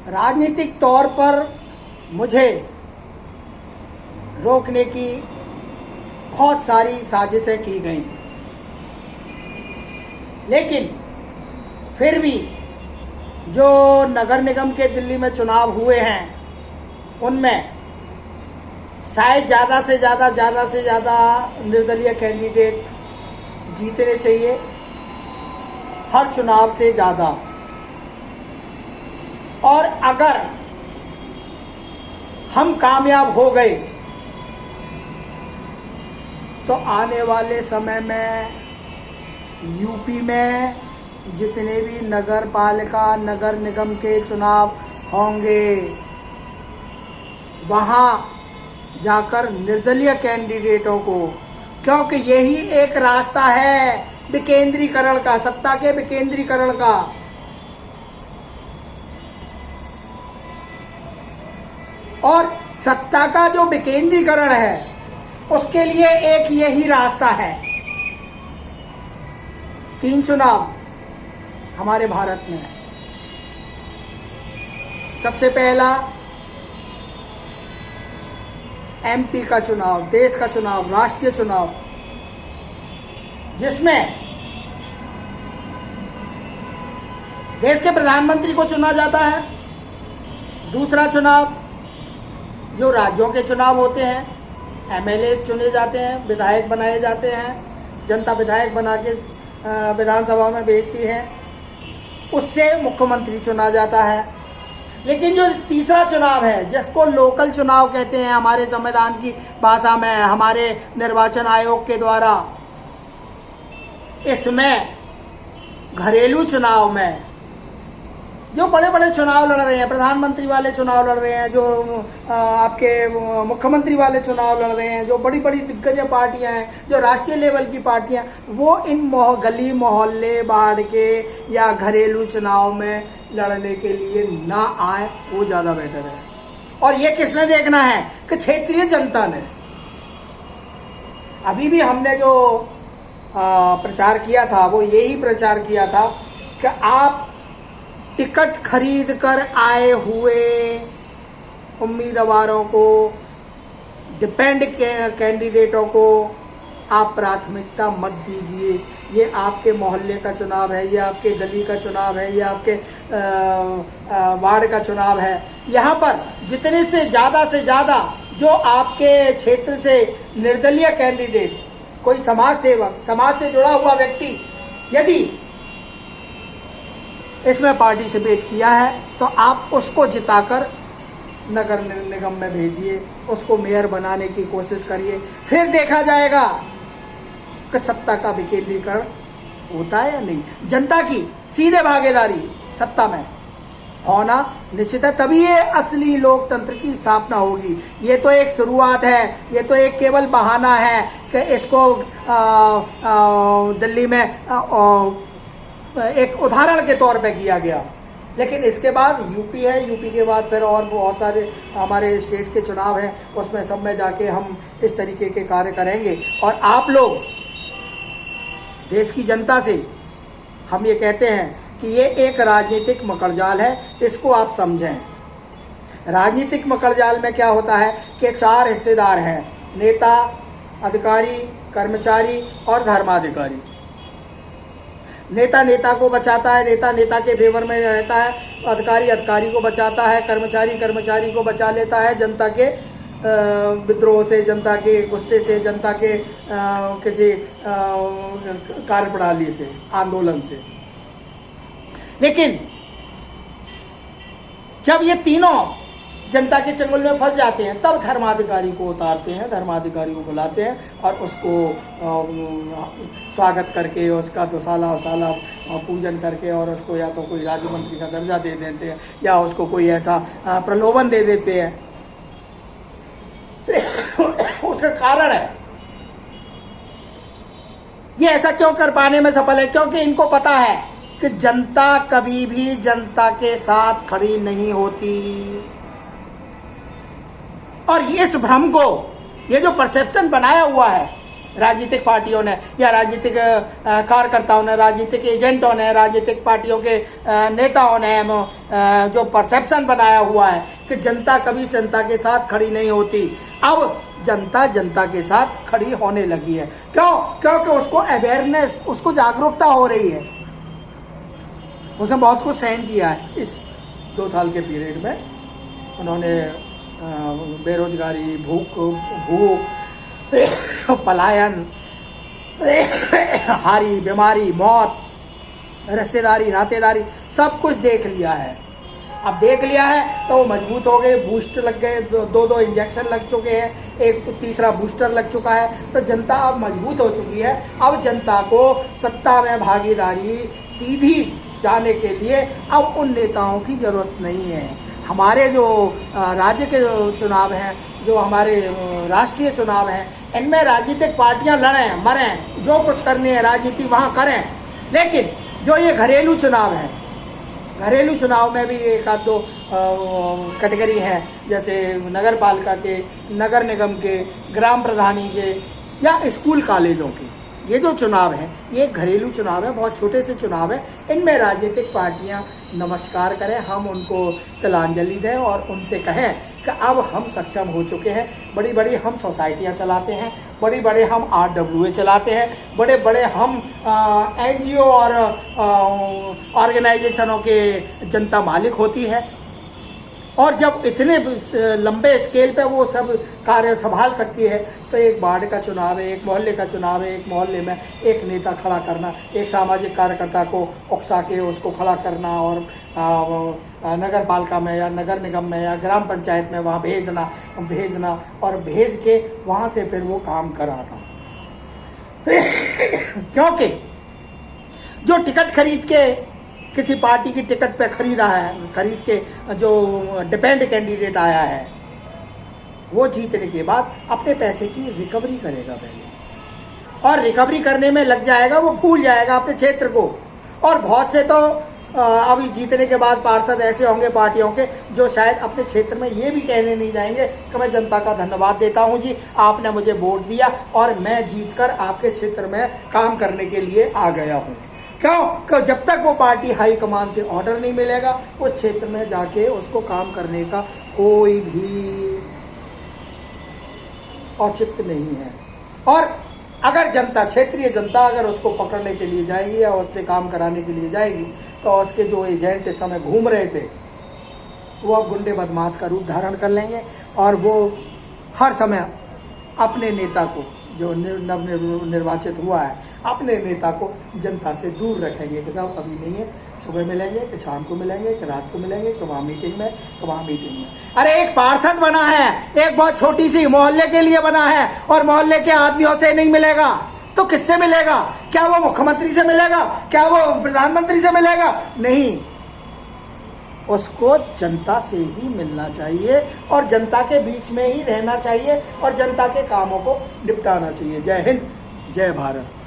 राजनीतिक तौर पर मुझे रोकने की बहुत सारी साजिशें की गई, लेकिन फिर भी जो नगर निगम के दिल्ली में चुनाव हुए हैं उनमें शायद ज़्यादा से ज़्यादा निर्दलीय कैंडिडेट जीतने चाहिए, हर चुनाव से ज़्यादा। और अगर हम कामयाब हो गए तो आने वाले समय में यूपी में जितने भी नगर पालिका नगर निगम के चुनाव होंगे वहाँ जाकर निर्दलीय कैंडिडेटों को, क्योंकि यही एक रास्ता है विकेंद्रीकरण का, सत्ता के विकेंद्रीकरण का। और सत्ता का जो विकेंद्रीकरण है उसके लिए एक यही रास्ता है। 3 चुनाव हमारे भारत में है। सबसे पहला एमपी का चुनाव, देश का चुनाव, राष्ट्रीय चुनाव, जिसमें देश के प्रधानमंत्री को चुना जाता है। दूसरा चुनाव जो राज्यों के चुनाव होते हैं, एमएलए चुने जाते हैं, विधायक बनाए जाते हैं, जनता विधायक बना के विधानसभा में भेजती है, उससे मुख्यमंत्री चुना जाता है। लेकिन जो तीसरा चुनाव है जिसको लोकल चुनाव कहते हैं हमारे संविधान की भाषा में, हमारे निर्वाचन आयोग के द्वारा, इसमें घरेलू चुनाव में जो बड़े बड़े चुनाव लड़ रहे हैं, प्रधानमंत्री वाले चुनाव लड़ रहे हैं, जो आपके मुख्यमंत्री वाले चुनाव लड़ रहे हैं, जो बड़ी बड़ी दिग्गज पार्टियां हैं, जो राष्ट्रीय लेवल की पार्टियां, वो इन गली मोहल्ले बाढ़ के या घरेलू चुनाव में लड़ने के लिए ना आए, वो ज़्यादा बेटर है। और ये किसने देखना है कि क्षेत्रीय जनता ने। अभी भी हमने जो प्रचार किया था वो यही प्रचार किया था कि आप टिकट खरीद कर आए हुए उम्मीदवारों को, डिपेंड कैंडिडेटों को आप प्राथमिकता मत दीजिए। ये आपके मोहल्ले का चुनाव है, ये आपके गली का चुनाव है, ये आपके वार्ड का चुनाव है। यहाँ पर जितने से ज़्यादा जो आपके क्षेत्र से निर्दलीय कैंडिडेट, कोई समाज सेवक, समाज से जुड़ा हुआ व्यक्ति यदि इसमें पार्टिसिपेट किया है तो आप उसको जिताकर नगर निगम में भेजिए, उसको मेयर बनाने की कोशिश करिए। फिर देखा जाएगा कि सत्ता का विकेंद्रीकरण होता है या नहीं। जनता की सीधे भागीदारी सत्ता में होना निश्चित है, तभी ये असली लोकतंत्र की स्थापना होगी। ये तो एक शुरुआत है, ये तो एक केवल बहाना है कि इसको दिल्ली में एक उदाहरण के तौर पे किया गया। लेकिन इसके बाद यूपी है, यूपी के बाद फिर और बहुत सारे हमारे स्टेट के चुनाव हैं, उसमें सब में जाके हम इस तरीके के कार्य करेंगे। और आप लोग, देश की जनता से हम ये कहते हैं कि ये एक राजनीतिक मकड़जाल है, इसको आप समझें। राजनीतिक मकड़जाल में क्या होता है कि 4 हिस्सेदार हैं, नेता, अधिकारी, कर्मचारी और धर्माधिकारी। नेता को बचाता है, नेता के फेवर में रहता है, अधिकारी अधिकारी को बचाता है, कर्मचारी को बचा लेता है जनता के विद्रोह से, जनता के गुस्से से, जनता के किसी कार्यप्रणाली से, आंदोलन से। लेकिन जब ये तीनों जनता के चंगुल में फंस जाते हैं तब धर्माधिकारी को उतारते हैं, धर्माधिकारी को बुलाते हैं और उसको स्वागत करके, उसका दुसाला उसाला पूजन करके और उसको या तो कोई राज्य मंत्री का दर्जा दे देते हैं या उसको कोई ऐसा प्रलोभन दे देते हैं। उसका कारण है, ये ऐसा क्यों कर पाने में सफल है, क्योंकि इनको पता है कि जनता कभी भी जनता के साथ खड़ी नहीं होती। और इस भ्रम को, ये जो परसेप्शन बनाया हुआ है राजनीतिक पार्टियों ने या राजनीतिक कार्यकर्ताओं ने, राजनीतिक एजेंटों ने, राजनीतिक पार्टियों के नेताओं ने जो परसेप्शन बनाया हुआ है कि जनता कभी जनता के साथ खड़ी नहीं होती, अब जनता जनता के साथ खड़ी होने लगी है। क्यों? क्योंकि उसको अवेयरनेस, उसको जागरूकता हो रही है। उसने बहुत कुछ सहन किया है इस 2 साल के पीरियड में। उन्होंने बेरोजगारी, भूख, पलायन, हारी, बीमारी, मौत, रिश्तेदारी, नातेदारी, सब कुछ देख लिया है। अब देख लिया है तो वो मजबूत हो गए, बूस्ट लग गए, 2 इंजेक्शन लग चुके हैं, एक तीसरा बूस्टर लग चुका है, तो जनता अब मजबूत हो चुकी है। अब जनता को सत्ता में भागीदारी सीधी जाने के लिए अब उन नेताओं की ज़रूरत नहीं है। हमारे जो राज्य के चुनाव हैं, जो हमारे राष्ट्रीय चुनाव हैं, इनमें राजनीतिक पार्टियां लड़ें मरें, जो कुछ करनी है राजनीति वहाँ करें, लेकिन जो ये घरेलू चुनाव हैं, घरेलू चुनाव में भी एक आध 2 कैटेगरी हैं, जैसे नगर पालिका के, नगर निगम के, ग्राम प्रधानी के या स्कूल कॉलेजों के। ये जो चुनाव हैं ये घरेलू चुनाव है, बहुत छोटे से चुनाव है। इनमें राजनीतिक पार्टियां नमस्कार करें, हम उनको तिलांजलि दें और उनसे कहें कि अब हम सक्षम हो चुके हैं। बड़ी बड़ी हम सोसाइटियां चलाते हैं, बड़ी बड़े हम RWA चलाते हैं, बड़े बड़े हम NGO और ऑर्गेनाइजेशनों के जनता मालिक होती है। और जब इतने लंबे स्केल पे वो सब कार्य संभाल सकती है, तो एक वार्ड का चुनाव है, एक मोहल्ले का चुनाव है, एक मोहल्ले में एक नेता खड़ा करना, एक सामाजिक कार्यकर्ता को उकसा के उसको खड़ा करना और नगर पालिका में या नगर निगम में या ग्राम पंचायत में वहाँ भेजना और भेज के वहाँ से फिर वो काम कराना। क्योंकि जो टिकट खरीद के किसी पार्टी की टिकट पे खरीद के जो डिपेंड कैंडिडेट आया है, वो जीतने के बाद अपने पैसे की रिकवरी करेगा पहले, और रिकवरी करने में लग जाएगा, वो भूल जाएगा अपने क्षेत्र को। और बहुत से तो अभी जीतने के बाद पार्षद ऐसे होंगे पार्टियों के जो शायद अपने क्षेत्र में ये भी कहने नहीं जाएंगे कि मैं जनता का धन्यवाद देता हूँ जी, आपने मुझे वोट दिया और मैं जीतकर आपके क्षेत्र में काम करने के लिए आ गया हूँ। क्यों? जब तक वो पार्टी हाईकमान से ऑर्डर नहीं मिलेगा, उस क्षेत्र में जाके उसको काम करने का कोई भी औचित्य नहीं है। और अगर जनता, क्षेत्रीय जनता अगर उसको पकड़ने के लिए जाएगी या उससे काम कराने के लिए जाएगी, तो उसके जो एजेंट इस समय घूम रहे थे वो अब गुंडे बदमाश का रूप धारण कर लेंगे और वो हर समय अपने नेता को, जो निर्वाचित हुआ है, अपने नेता को जनता से दूर रखेंगे कि साहब अभी नहीं है, सुबह मिलेंगे, कि शाम को मिलेंगे, कि रात को मिलेंगे, कि वहाँ मीटिंग में, कि वहाँ मीटिंग में। अरे एक पार्षद बना है, एक बहुत छोटी सी मोहल्ले के लिए बना है और मोहल्ले के आदमियों से नहीं मिलेगा तो किससे मिलेगा? क्या वो मुख्यमंत्री से मिलेगा? क्या वो प्रधानमंत्री से मिलेगा? नहीं, उसको जनता से ही मिलना चाहिए और जनता के बीच में ही रहना चाहिए और जनता के कामों को निपटाना चाहिए। जय हिंद, जय भारत।